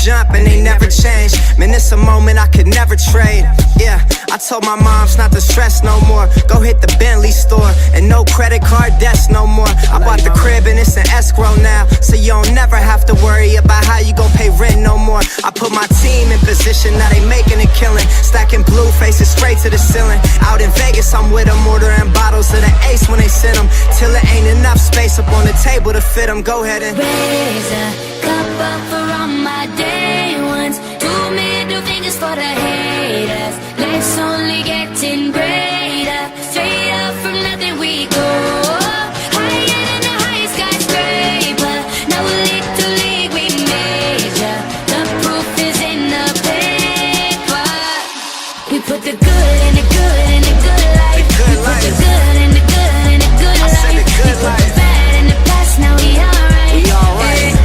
jump and they never change. Man, it's a moment I could never trade. Yeah, I told my moms not to stress no more. Go hit the Bentley store and no credit card debts no more. I bought the crib and it's an escrow now, so you don't never have to worry about how you gon' pay rent no more. I put my team in position, now they making a killing. Stacking blue faces straight to the ceiling. Out in Vegas, I'm with them, ordering bottles of the Ace when they send them, till it ain't enough space up on the table to fit them. Go ahead and raise a cup up for all my day ones. 2 middle fingers for the haters. Life's only getting greater. Straight up from nothing we go. Higher than the highest skyscraper. Now a little league we major. The proof is in the paper. We put the good in the good in the good life. We put the good in the good in the good life. We put the bad in the past, now we alright. We alright.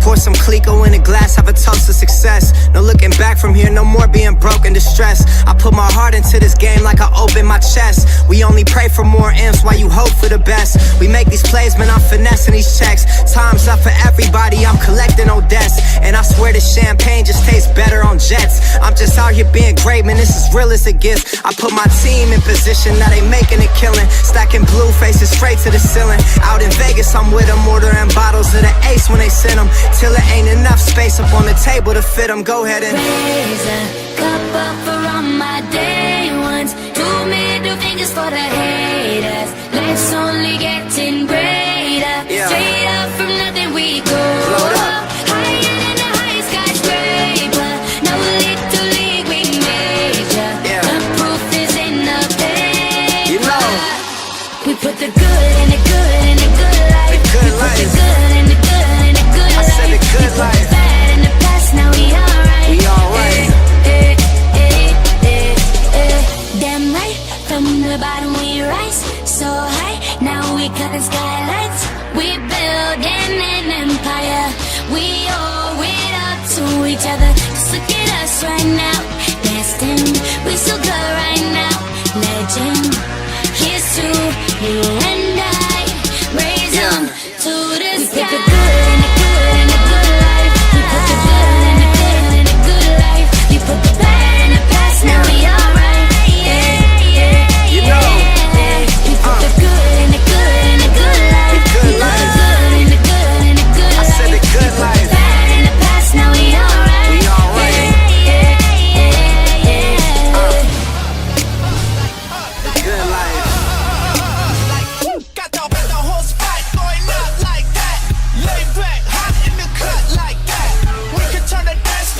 Pour some Clico in a glass, have a toast to success. No looking back from here, no more being broke and distressed. I put my heart into this game like I open my chest. We only pray for more M's while you hope for the best. We make these plays, man, I'm finessing these checks. Time's up for everybody, I'm collecting old debts. And I swear this champagne just tastes better on jets. I'm just out here being great, man, this is real as it gets. I put my team in position, now they making a killing. Stacking blue faces straight to the ceiling. Out in Vegas, I'm with them, ordering bottles of the Ace when they send them, till it ain't enough space up on the table to fit them. Go ahead and raise a cup up for all my day ones. 2 middle fingers for the haters. Life's only getting greater. Straight